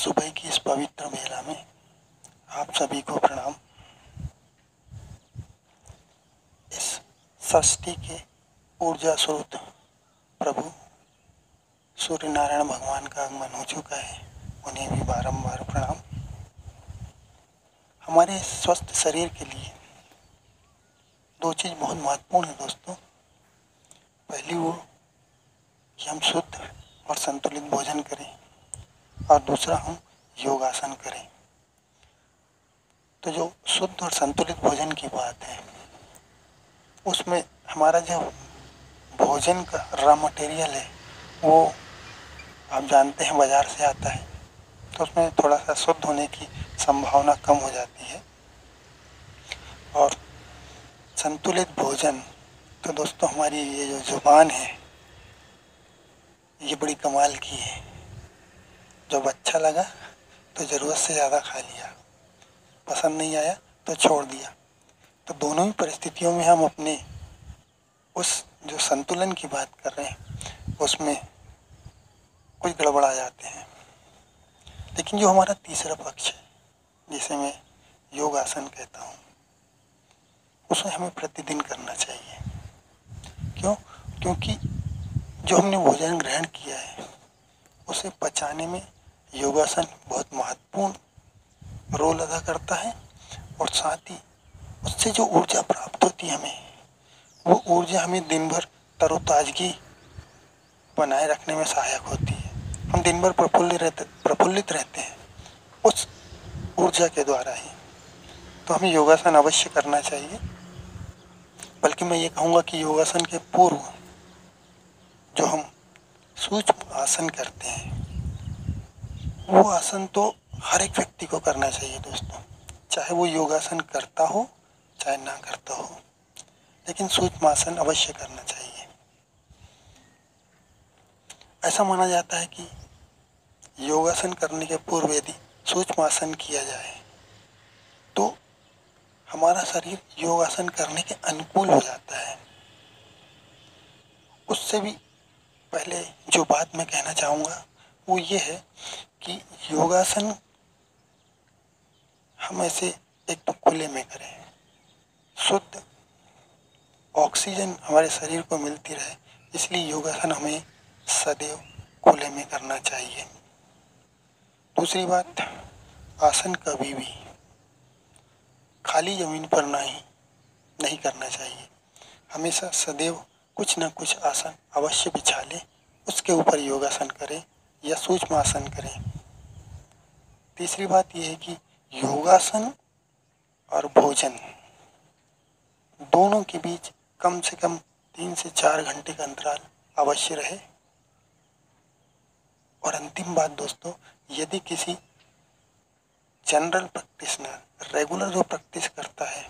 सुबह की इस पवित्र बेला में आप सभी को प्रणाम। इस सृष्टि के ऊर्जा स्रोत प्रभु सूर्य नारायण भगवान का आगमन हो चुका है, उन्हें भी बारंबार प्रणाम। हमारे स्वस्थ शरीर के लिए दो चीज़ बहुत महत्वपूर्ण है दोस्तों। पहली वो कि हम शुद्ध और संतुलित भोजन करें, और दूसरा हम योगासन करें। तो जो शुद्ध और संतुलित भोजन की बात है, उसमें हमारा जो भोजन का रॉ मटेरियल है वो आप जानते हैं बाज़ार से आता है, तो उसमें थोड़ा सा शुद्ध होने की संभावना कम हो जाती है। और संतुलित भोजन तो दोस्तों हमारी ये जो जुबान है ये बड़ी कमाल की है। जब अच्छा लगा तो ज़रूरत से ज़्यादा खा लिया, पसंद नहीं आया तो छोड़ दिया। तो दोनों ही परिस्थितियों में हम अपने उस जो संतुलन की बात कर रहे हैं उसमें कुछ गड़बड़ा जाते हैं। लेकिन जो हमारा तीसरा पक्ष है, जिसे मैं योगासन कहता हूँ, उसे हमें प्रतिदिन करना चाहिए। क्यों? क्योंकि जो हमने भोजन ग्रहण किया है उसे पचाने में योगासन बहुत महत्वपूर्ण रोल अदा करता है। और साथ ही उससे जो ऊर्जा प्राप्त होती है हमें, वो ऊर्जा हमें दिन भर तरोताजगी बनाए रखने में सहायक होती है। हम दिन भर प्रफुल्लित रहते हैं उस ऊर्जा के द्वारा ही। तो हमें योगासन अवश्य करना चाहिए। बल्कि मैं ये कहूँगा कि योगासन के पूर्व जो हम सूक्ष्म आसन करते हैं, वो आसन तो हर एक व्यक्ति को करना चाहिए दोस्तों, चाहे वो योगासन करता हो चाहे ना करता हो, लेकिन सूक्ष्म आसन अवश्य करना चाहिए। ऐसा माना जाता है कि योगासन करने के पूर्व यदि सूक्ष्म आसन किया जाए तो हमारा शरीर योगासन करने के अनुकूल हो जाता है। उससे भी पहले जो बात मैं कहना चाहूँगा वो ये है कि योगासन हम ऐसे एक तो खुले में करें, शुद्ध ऑक्सीजन हमारे शरीर को मिलती रहे, इसलिए योगासन हमें सदैव खुले में करना चाहिए। दूसरी बात, आसन कभी भी खाली ज़मीन पर नहीं करना चाहिए। हमेशा सदैव कुछ न कुछ आसन अवश्य बिछा लें, उसके ऊपर योगासन करें या सूक्ष्म आसन करें। तीसरी बात यह है कि योगासन और भोजन दोनों के बीच कम से कम 3 से 4 घंटे का अंतराल अवश्य रहे। और अंतिम बात दोस्तों, यदि किसी जनरल प्रैक्टिशनर रेगुलर जो प्रैक्टिस करता है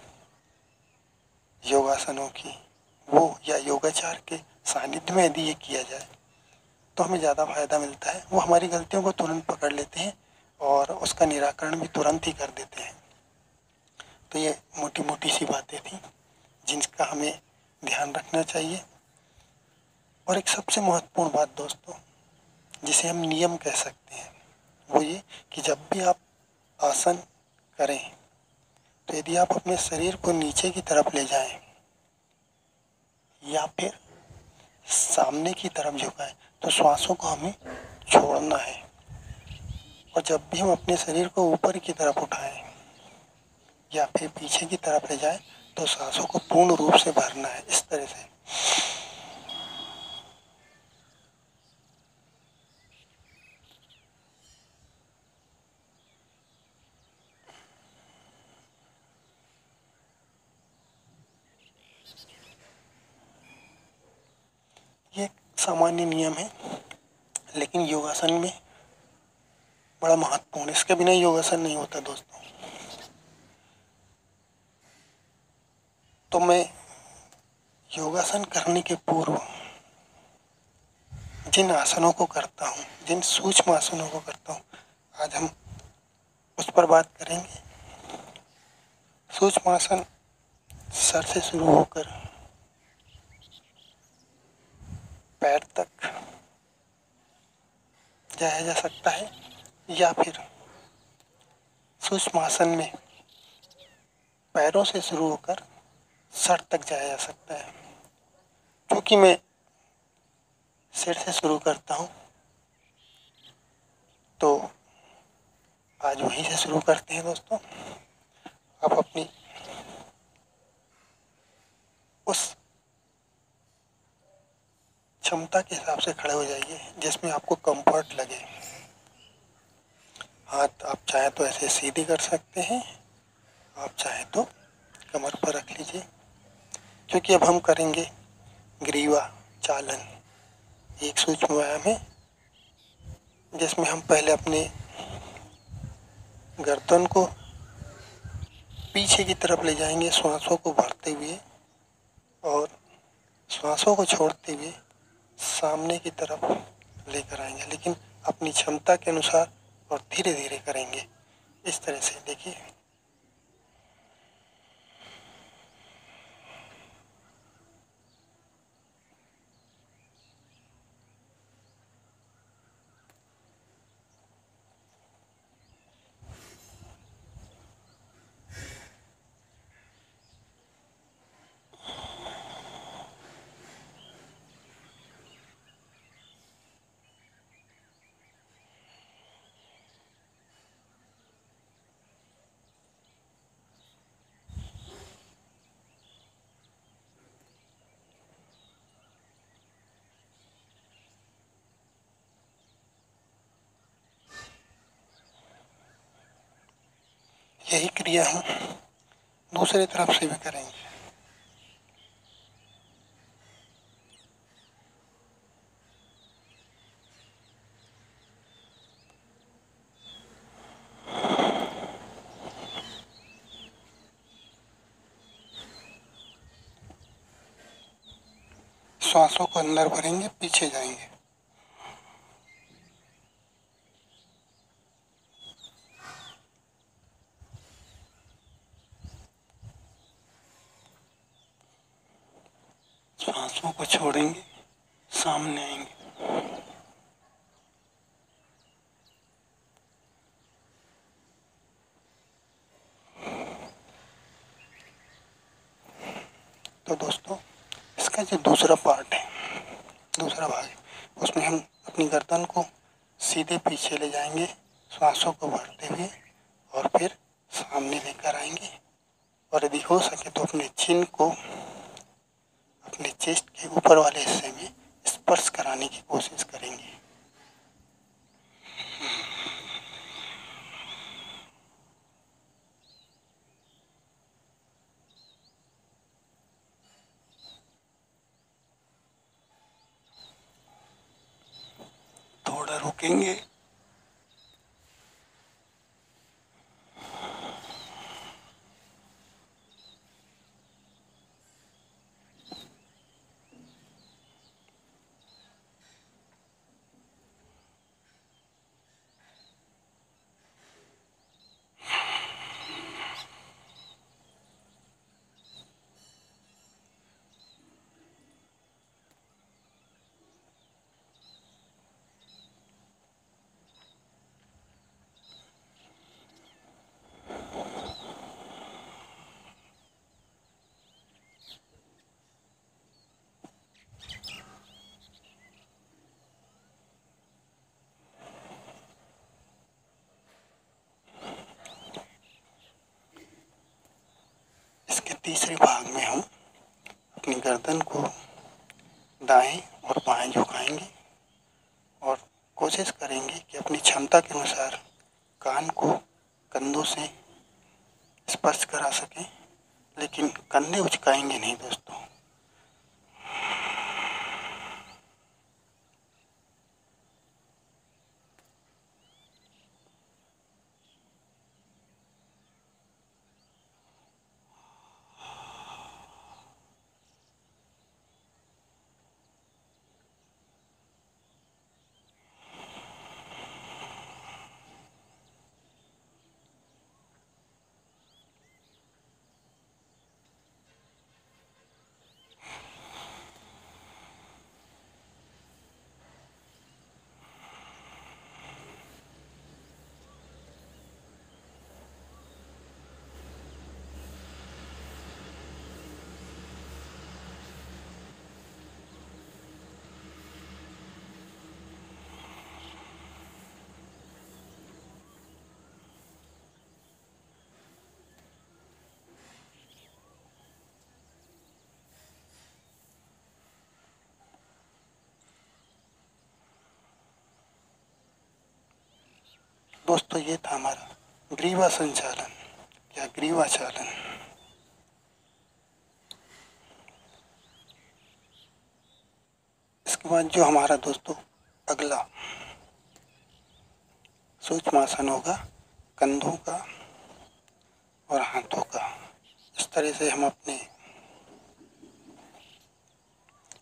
योगासनों की, वो या योगाचार के सानिध्य में यदि ये किया जाए तो हमें ज़्यादा फायदा मिलता है। वो हमारी गलतियों को तुरंत पकड़ लेते हैं और उसका निराकरण भी तुरंत ही कर देते हैं। तो ये मोटी मोटी सी बातें थी जिनका हमें ध्यान रखना चाहिए। और एक सबसे महत्वपूर्ण बात दोस्तों, जिसे हम नियम कह सकते हैं, वो ये कि जब भी आप आसन करें तो यदि आप अपने शरीर को नीचे की तरफ ले जाएं या फिर सामने की तरफ झुकाएं तो श्वासों को हमें छोड़ना है। और जब भी हम अपने शरीर को ऊपर की तरफ उठाएं या फिर पीछे की तरफ ले जाएं तो सांसों को पूर्ण रूप से भरना है, इस तरह से। ये एक सामान्य नियम है, लेकिन योगासन में बड़ा महत्वपूर्ण, इसके बिना योगासन नहीं होता दोस्तों। तो मैं योगासन करने के पूर्व जिन आसनों को करता हूँ, जिन सूक्ष्म आसनों को करता हूँ, आज हम उस पर बात करेंगे। सूक्ष्म आसन सर से शुरू होकर पैर तक जाया जा सकता है। या फिर सूक्ष्म आसन में पैरों से शुरू होकर सर तक जाया जा सकता है। क्योंकि मैं सिर से शुरू करता हूँ तो आज वहीं से शुरू करते हैं दोस्तों। आप अपनी उस क्षमता के हिसाब से खड़े हो जाइए जिसमें आपको कंफर्ट लगे। हाथ आप चाहे तो ऐसे सीधे कर सकते हैं, आप चाहे तो कमर पर रख लीजिए। क्योंकि अब हम करेंगे ग्रीवा चालन, एक सूक्ष्म व्यायाम है जिसमें हम पहले अपने गर्दन को पीछे की तरफ ले जाएंगे श्वासों को भरते हुए, और श्वासों को छोड़ते हुए सामने की तरफ लेकर आएंगे, लेकिन अपनी क्षमता के अनुसार और धीरे धीरे करेंगे। इस तरह से देखिए। यही क्रिया हम दूसरे तरफ से भी करेंगे। श्वासों को अंदर भरेंगे, पीछे जाएंगे। श्वासों को छोड़ेंगे, सामने आएंगे। तो दोस्तों, इसका जो दूसरा पार्ट है, दूसरा भाग है, उसमें हम अपनी गर्दन को सीधे पीछे ले जाएंगे श्वासों को भरते हुए, और फिर सामने लेकर आएंगे। और यदि हो सके तो अपने चिन को अपने चेस्ट के ऊपर वाले हिस्से में स्पर्श कराने की कोशिश करेंगे। थोड़ा रुकेंगे, इसके तीसरे भाग में हम अपनी गर्दन को दाएं और बाएं झुकाएंगे और कोशिश करेंगे कि अपनी क्षमता के अनुसार कान को कंधों से स्पर्श करा सकें, लेकिन कंधे उचकाएंगे नहीं दोस्तों। दोस्तों ये था हमारा ग्रीवा संचालन या ग्रीवा चालन। इसके बाद जो हमारा दोस्तों अगला सूक्ष्म आसन होगा कंधों का और हाथों का। इस तरह से हम अपने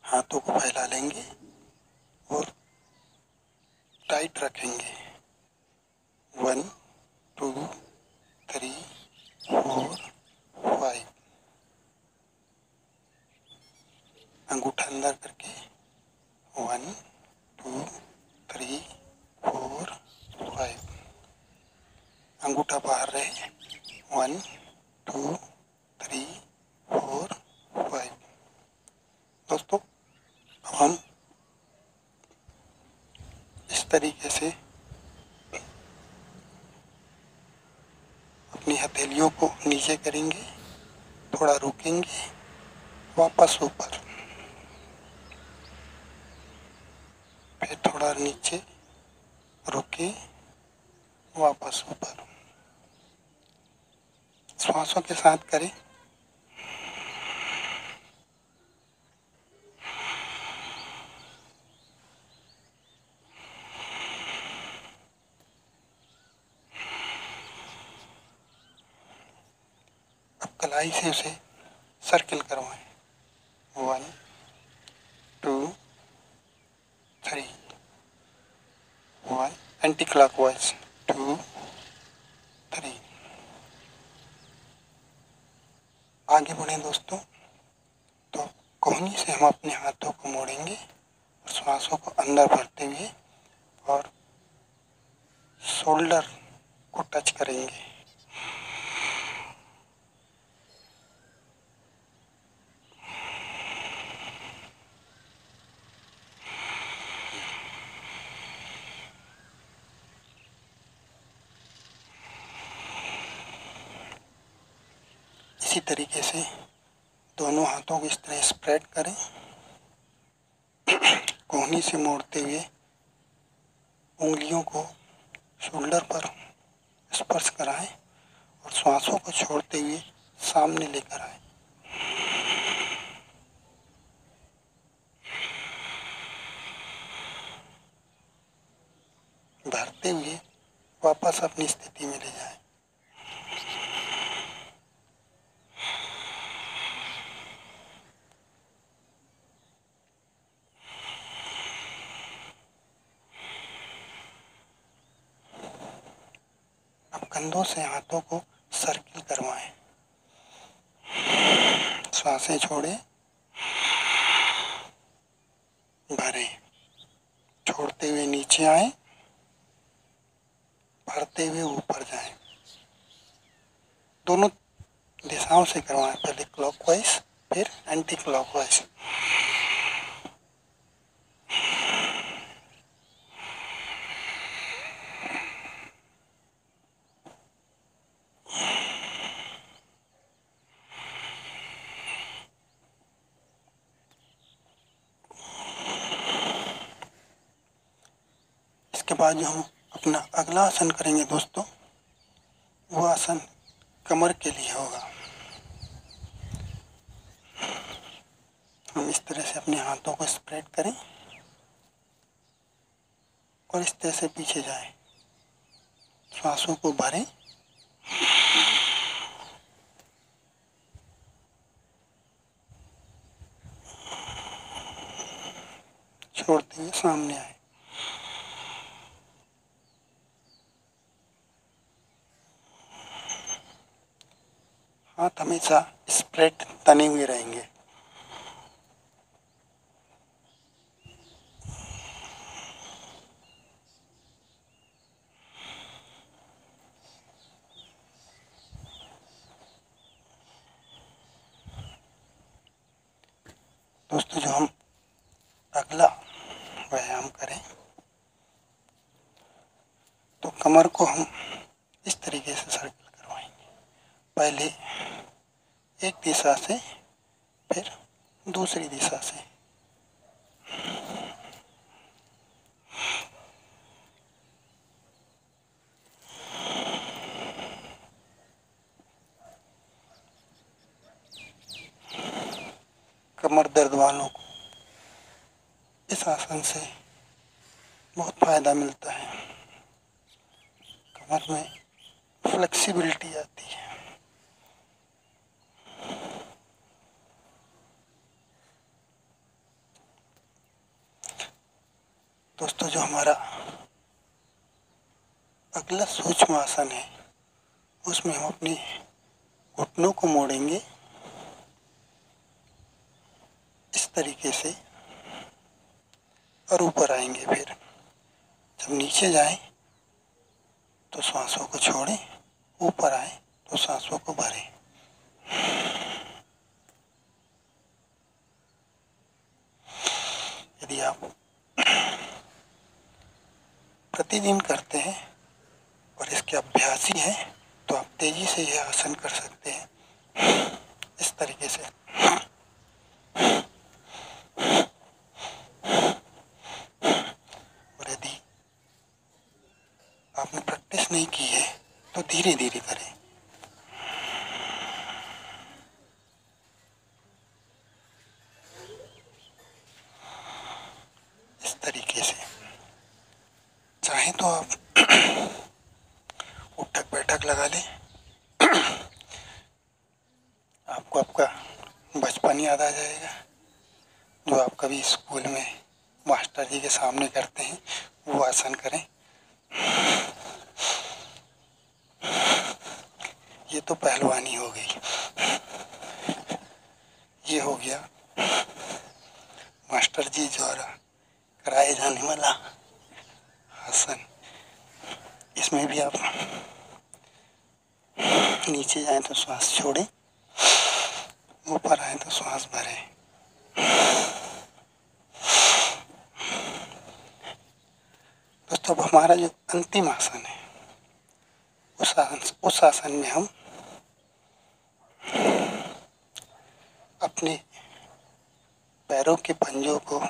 हाथों को फैला लेंगे और टाइट रखेंगे। 1 2 3 4 5। अंगूठा अंदर करके 1 2 3 4 5। अंगूठा बाहर रहे 1 2 3 4 5। दोस्तों अब हम इस तरीके से अपनी हथेलियों को नीचे करेंगे, थोड़ा रुकेंगे, वापस ऊपर, फिर थोड़ा नीचे, रुके, वापस ऊपर। श्वासों के साथ करें। अब कलाई से उसे सर्किल करवाएं। 1 2 3 1 एंटी क्लॉकवाइज 2 3। आगे बढ़े दोस्तों तो कोहनी से हम अपने हाथों को मोड़ेंगे और श्वासों को अंदर भरते हुए और शोल्डर को टच करेंगे। इसी तरीके से दोनों हाथों को इस तरह स्प्रेड करें, कोहनी से मोड़ते हुए उंगलियों को शोल्डर पर स्पर्श कराएं और श्वासों को छोड़ते हुए सामने लेकर आए। भरते हुए वापस अपनी स्थिति में ले जाएं। अब कंधों से हाथों को सर्किल करवाएं। सांसें छोड़ें, भरें, छोड़ते हुए नीचे आए, भरते हुए ऊपर जाएं। दोनों दिशाओं से करवाएं, पहले क्लॉकवाइज फिर एंटी क्लॉकवाइज। इसके बाद जो हम अपना अगला आसन करेंगे दोस्तों, वो आसन कमर के लिए होगा। हम इस तरह से अपने हाथों को स्प्रेड करें और इस तरह से पीछे जाएं। श्वासों को भरें, छोड़ते हुए सामने आए। हाथ हमेशा स्प्रेड तने हुए रहेंगे। दोस्तों जो हम अगला व्यायाम करें तो कमर को हम इस तरीके से सर्किल करवाएंगे। पहले एक दिशा से फिर दूसरी दिशा से। कमर दर्द वालों को इस आसन से बहुत फ़ायदा मिलता है। कमर में फ्लेक्सिबिलिटी आती है। दोस्तों, जो हमारा अगला सूक्ष्म आसन है उसमें हम अपनी घुटनों को मोड़ेंगे इस तरीके से और ऊपर आएंगे। फिर जब नीचे जाएं तो सांसों को छोड़ें, ऊपर आए तो सांसों को भरें। यदि आप प्रतिदिन करते हैं और इसके अभ्यासी हैं तो आप तेजी से यह आसन कर सकते हैं इस तरीके से। और यदि आपने प्रैक्टिस नहीं की है तो धीरे धीरे करें। इस तरीके से चाहें तो आप उठक बैठक लगा लें। आपको आपका बचपन याद आ जाएगा, जो आप कभी स्कूल में मास्टर जी के सामने करते हैं, वो आसन करें। ये तो पहलवानी हो गई। ये हो गया मास्टर जी द्वारा कराए जाने वाला आसन। इसमें भी आप नीचे जाएं तो श्वास छोड़ें, ऊपर आए तो श्वास भरें। दोस्तों, अब हमारा जो अंतिम आसन है उस आसन में हम अपने पैरों के पंजों को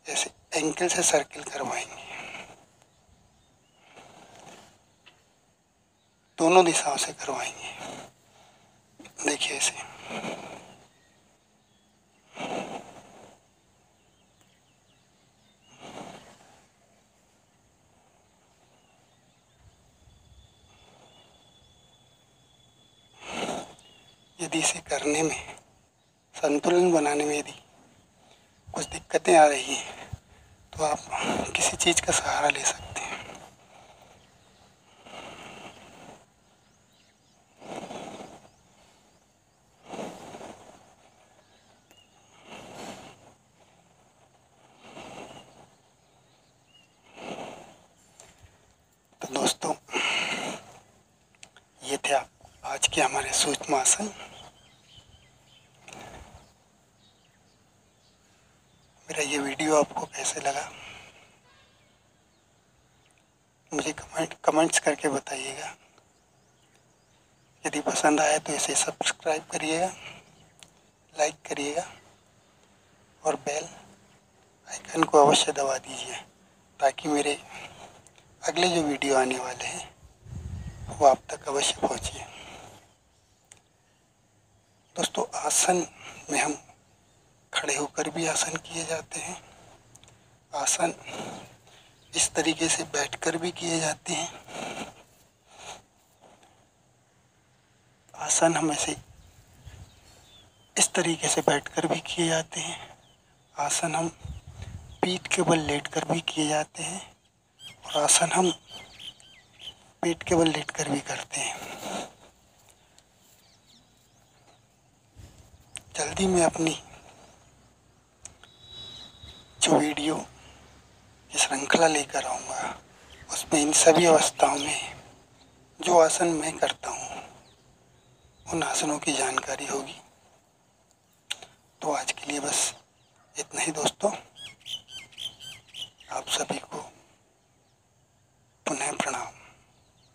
ऐसे एंकल से सर्किल करवाएंगे, दोनों दिशाओं से करवाएंगे। देखिए ऐसे। यदि इसे करने में, संतुलन बनाने में यदि कुछ दिक्कतें आ रही हैं तो आप किसी चीज़ का सहारा ले सकते हैं। तो दोस्तों, ये थे आज के हमारे सूक्ष्म आसन। मेरा ये वीडियो आपको कैसे लगा मुझे कमेंट्स करके बताइएगा। यदि पसंद आए तो इसे सब्सक्राइब करिएगा, लाइक करिएगा और बेल आइकन को अवश्य दबा दीजिए ताकि मेरे अगले जो वीडियो आने वाले हैं वो आप तक अवश्य पहुँचे। दोस्तों, आसन में हम खड़े होकर भी आसन किए जाते हैं, आसन इस तरीके से बैठकर भी किए जाते हैं, आसन हम ऐसे इस तरीके से बैठकर भी किए जाते हैं, आसन हम पीठ के बल लेटकर भी किए जाते हैं और आसन हम पेट के बल लेटकर भी करते हैं। जल्दी मैं अपनी जो वीडियो की श्रृंखला लेकर आऊँगा उसमें इन सभी अवस्थाओं में जो आसन मैं करता हूँ उन आसनों की जानकारी होगी। तो आज के लिए बस इतना ही दोस्तों।